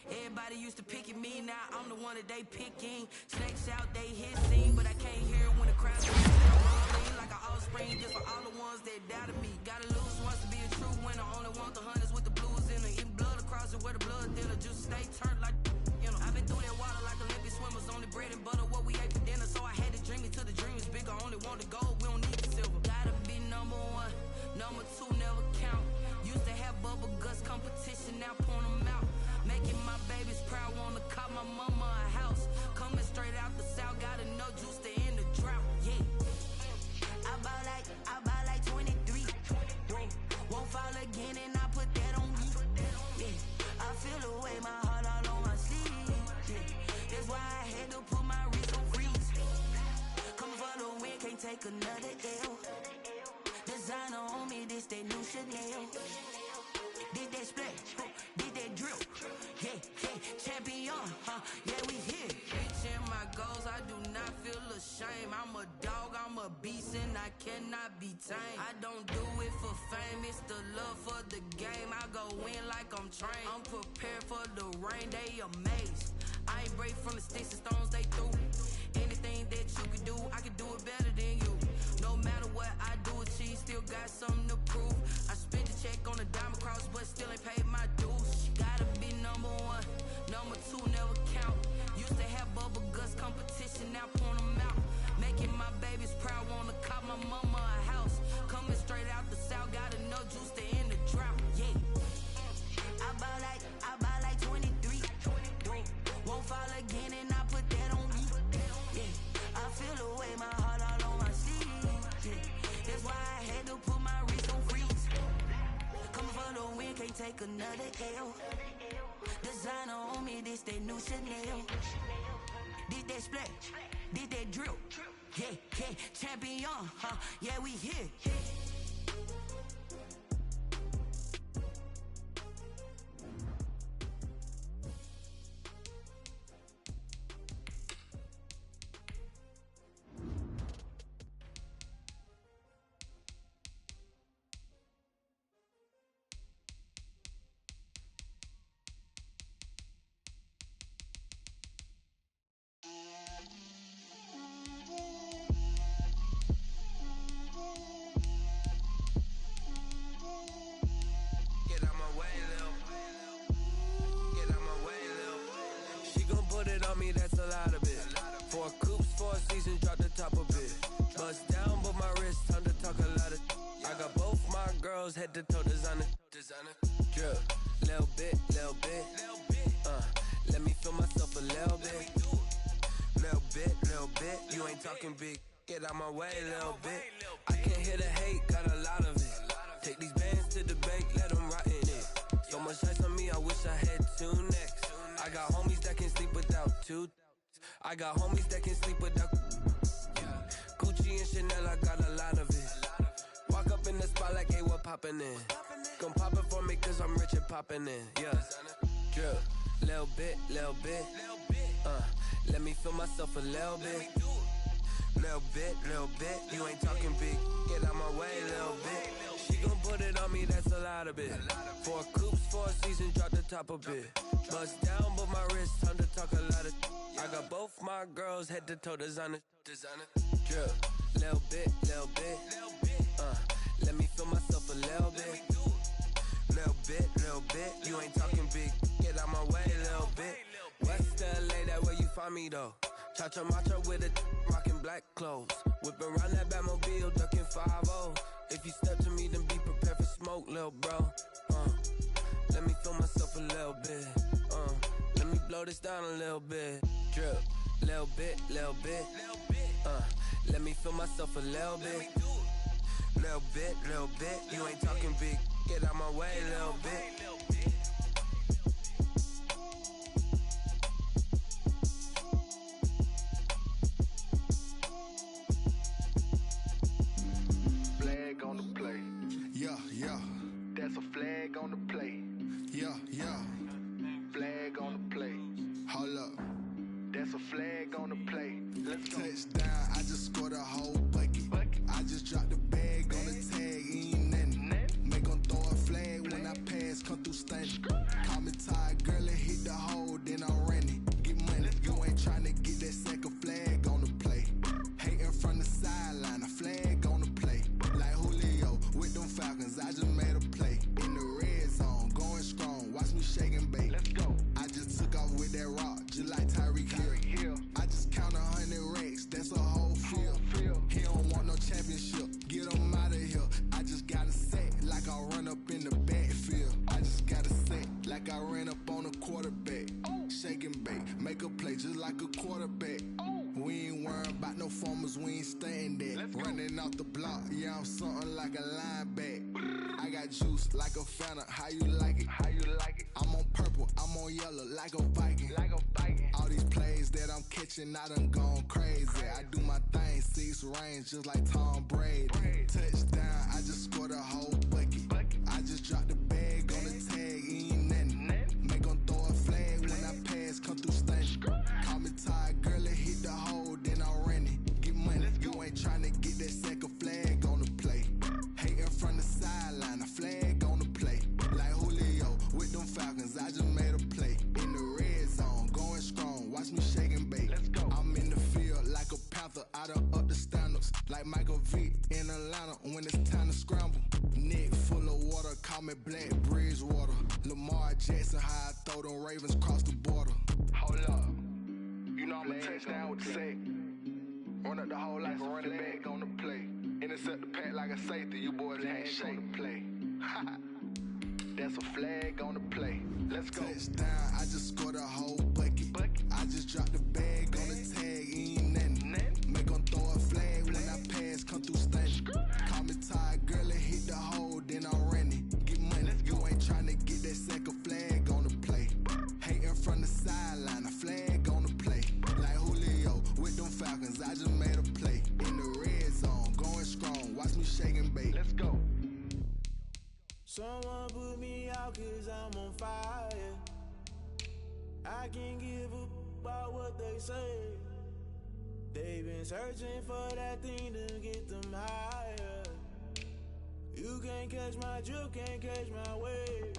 Everybody used to pick at me, now I'm the one that they picking. Snakes out, they hit scene, but I can't hear when the crowd's rolling like an offspring, just for all the ones that doubted me. Gotta lose once to be a true winner. Only want the hunters with the blues in it. Eating blood across it where the blood thinner. Just stay turned like, you know. I've been through that water like Olympic swimmers. Only bread and butter, what we ate for dinner. So I had to dream it till the dream is bigger. Only want the gold, we don't need the silver. Gotta be number one, number two never count. Used to have bubble guts competition, now point them out. Making my babies proud, wanna call my mama a house. Coming straight out the south, got enough juice to end the drought. Yeah, I buy like 23. Won't fall again, and I put that on me. Yeah, I feel the way, my heart all on my sleeve. Yeah, that's why I had to put my wrist on freeze. Coming for the win, can't take another L. Designer on me, this that new Chanel. Did that splash, did that drill. Yeah, champion, yeah, we here. Reaching my goals, I do not feel ashamed. I'm a dog, I'm a beast, and I cannot be tamed. I don't do it for fame, it's the love for the game. I go in like I'm trained. I'm prepared for the rain, they amazed. I ain't break from the sticks and stones they threw. Anything that you can do, I can do it better than you. No matter what I do, achieve, still got something to prove. I spent the check on the diamond cross, but still ain't paid my dues. Gotta be number one, number two never count. Used to have bubble guts competition, now point them out. Making my babies proud, wanna call my mama a house. Coming straight out the south, got enough juice to end the drought. Yeah, I buy like 23. Won't fall again, and I put that on me. take another L. Designer on me, this that new Chanel. Did that splash, did that drill. Yeah, yeah, champion, huh? Yeah, we here. That's a lot of it. 4 coops, 4 seasons, drop the top of it. Bust down, but my wrist, time to talk a lot of. I got both my girls head to toe designer. Drip, little bit. Let me feel myself a little bit. Little bit. You ain't talking big. Get out my way, little bit. I can't hear the hate, got a lot of it. Take these bands to the bank, let them rot in it. So much ice on me, I wish I had 2 necks. I got homies that can sleep without 2. I got homies that can sleep without Gucci and Chanel, I got a lot of it. Walk up in the spot like, hey, what poppin' in? Come pop it for me, cause I'm rich and poppin' in, yeah. Drip, little bit. Let me feel myself a little bit. Little bit. You ain't talking big. Get out my way, little bit. She gon' put it on me, that's a lot of it. 4 coops, 4 seasons, drop the top a bit. Bust down, but my wrist, time to talk a lot of. I got both my girls head to toe designer. Drip, little bit. Let me feel myself a little bit. Little bit. You ain't talking big. Get out my way, little bit. West LA, that where you find me though. Cha-cha macha with a rockin' black clothes. Whip around that Batmobile, ducking 5-0. If you step to me, then be prepared for smoke, little bro. Let me feel myself a little bit. Let me blow this down a little bit. Drip, little bit. Let me feel myself a little bit. Little bit. You ain't talking big. Get out my way, little bit. On the play. Yeah. That's a flag on the play. Yeah. Flag on the play. Hold up. That's a flag on the play. Let's go. Touchdown, I just scored a whole bucket. I just dropped the bag on the tag, ain't nothing. Make them throw a flag when I pass, come through stunning. Call me tired, girl, and hit the hole, then I'm running. Get money, you ain't trying to get that second flag on the play. Hating from the sideline, a flag on the play. Like Julio with them Falcons, I just made a play. In the red zone, going strong, watch me shake and bake. Let's go. I just took off with that rock, just like Tyreek Hill. I just count 100 racks, that's a whole field. He don't want no championship, get him out of here. I just got a set, like I run up in the backfield. I just got a set, like I ran up on a quarterback. Shake and bake, make a play just like a quarterback. We ain't worrying about no formers, we ain't staying there. Running off the block, yeah, I'm something like a linebacker. I got juice like a Fanta, how you like it? I'm on purple, I'm on yellow, like a Viking. All these plays that I'm catching, I done gone crazy. I do my thing, 6 range, just like Tom Brady. Touchdown, I just scored a whole bucket. I just dropped the bag on the tag, ain't nothing. Make them throw a flag when I pass, come through stunning. Call me tired, girl, and hit the hole, then I'm running. Get money, you ain't trying to get that second flag on the play. Hating from the sideline, a flag on the play. Like Julio with them Falcons, I just made a play. In the red zone, going strong, watch me shake and bake. I'm in the field like a Panther, I done up the standards. Like Michael Vick in Atlanta when it's time to scramble. Neck full of water, call me Black Bridgewater. Lamar Jackson, how I throw them Ravens cross the border. Hold up, you know I'm a touchdown with the sack. Run up the hole like a running back on the play. Intercept the pack like a safety, you boys ain't shake the play. That's a flag on the play. Let's go. Touchdown, I just scored a whole bucket. I just dropped the bag on the tag, ain't nothing. Make them throw a flag when I pass, come through stunning. Call me tired, girl, and hit the hole, then I'm running. Get money, you ain't trying to get Someone put me out 'cause I'm on fire. I can't give up about what they say. They've been searching for that thing to get them higher. You can't catch my drift, can't catch my wave.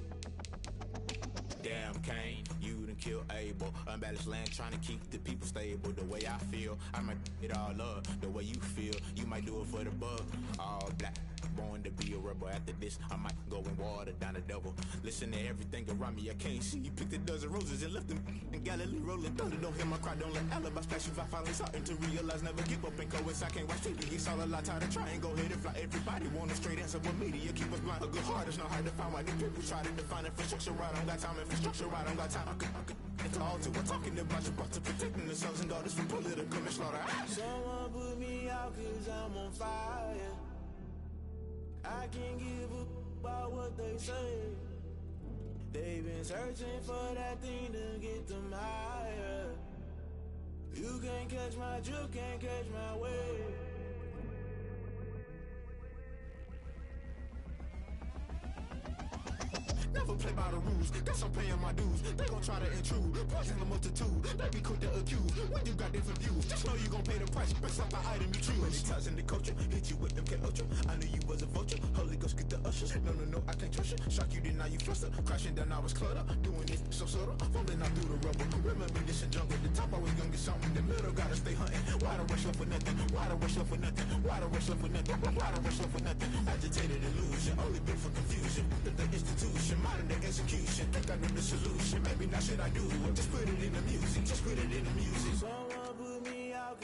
Damn, Kane, you done killed Abel. Unbalanced land trying to keep the people stable. The way I feel, I might it all up. The way you feel, you might do it for the bug. All black, born to be a rebel. After this, I might go and water down the devil. Listen to everything around me, I can't see. You picked a dozen roses and left them in Galilee rolling thunder. Don't hear my cry, don't let alibis flash. If I finally starting to realize, never give up and coincide. I can't watch TV, it's all a lot. Tired of trying, go ahead and fly. Everybody want a straight answer, but media keep us blind. A good heart is not hard to find. Why the people try to define infrastructure right? I don't got time, infrastructure right, I don't got time. I could it's all to. We're talking about your to protecting the sons and daughters from political slaughter. Someone put me out 'cause I'm on fire. I can't give up about what they say. They've been searching for that thing to get them higher. You can't catch my drift, can't catch my wave. Never play by the rules, guess I'm paying my dues. They gon' try to intrude, poison the multitude. They be quick to accuse, when you got different views. Just know you gon' pay the price, based off the item you choose. Many times in the culture, hit you with MK Ultra. I knew you was a vulture, Holy Ghost get the ushers. No, I can't trust you. Shock you, then now you fluster. Crashing down, I was cluttered. Doing this so subtle, falling out through the rubble. Remember this in jungle, the top always gonna get something. The middle gotta stay hunting. Why the rush left for nothing? Why the rush left for nothing? Why the rush left for nothing? Why the rush left for nothing? Agitated illusion, only built for confusion. The institution, modern day execution. Think I know the solution. Maybe not should I do it? Just put it in the music. Just put it in the music. Someone put me out.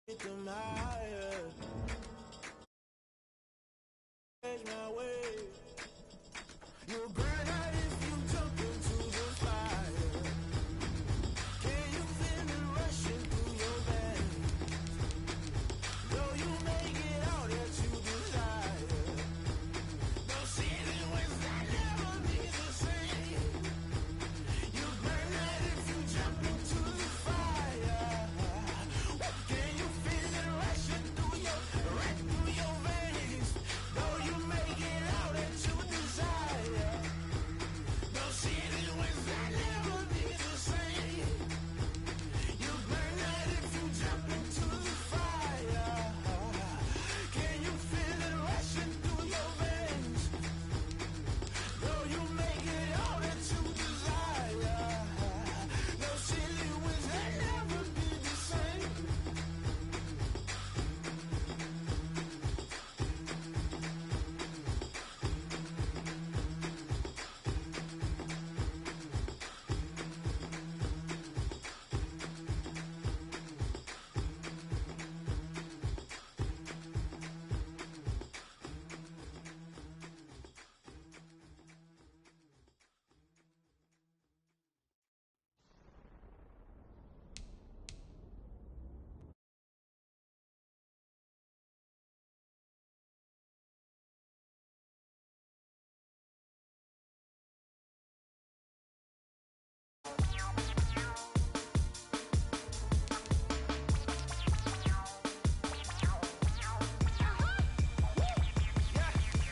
Get them higher. Catch my wave. You'll burn out if you jump into the fire. Can you feel it rushing through your veins? Though you make it out that you desire. No ceiling was that never be the same. You burn out if you jump into the fire. Can you feel it rushing through your veins? Though you make it out that you desire. No ceiling was that never be the same. You burn out if you jump into the fire. Can you feel it rushing through your veins? Though you make it all that you desire. No ceiling was that never be the same.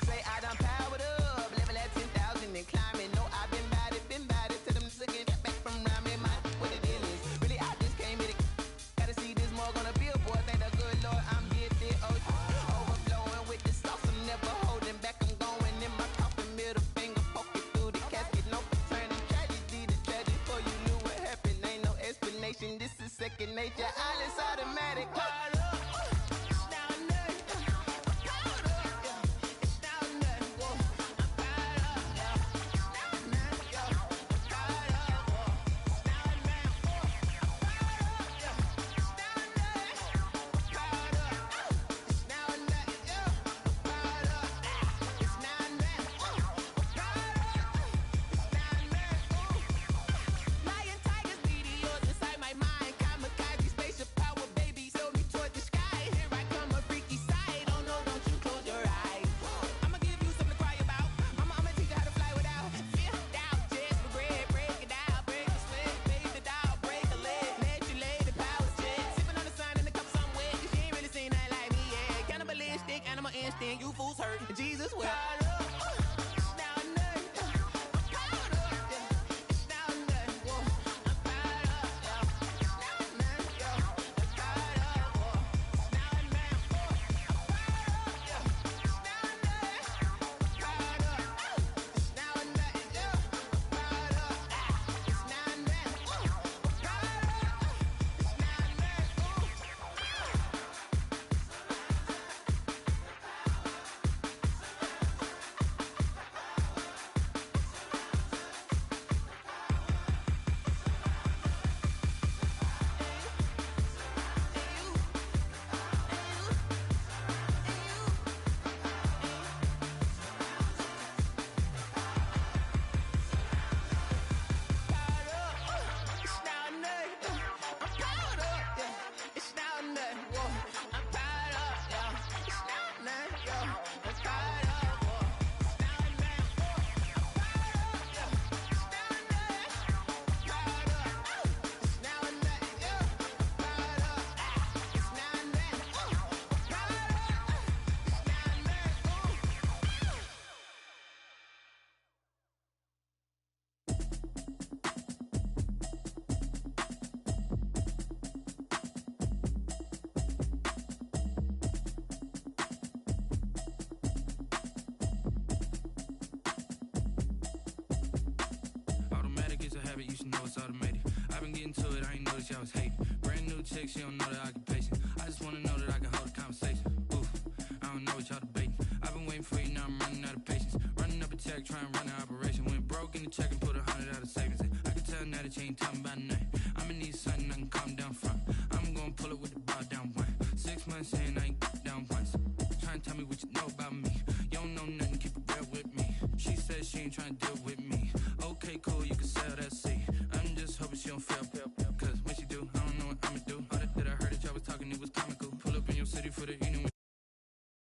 Say I done powered up, level at 10,000 and climbing. No, I've been bad it to them looking back from round me. My what the deal is, really I just came here to gotta see this more gonna be a boy. Thank the good Lord I'm gifted, overflowing with the sauce. I'm never holding back. I'm going in my coffin, middle finger poking through the casket. No returning tragedy, the tragic for you knew what happened. Ain't no explanation. This is second nature. All is automatic. Caught up. Lion, tigers, meteors inside my mind. Kamikaze, spaceship power, baby, sold me toward the sky. it's automated. I've been getting to it, I ain't noticed y'all was hating. Brand new chick, she don't know the occupation. I just wanna know that I can hold a conversation. Oof, I don't know what y'all debating. I've been waiting for you, now I'm running out of patience. Running up a check, trying to run an operation. Went broke in the check and put 100 out of savings. I can tell now that you ain't talking about nothing. I'ma need something I can calm down from. I'm gonna pull it with the bar down one. 6 months in, I ain't down once. Trying to tell me what you know about me. You don't know nothing, keep it real with me. She said she ain't trying to deal with me. Okay, cool, you can sell that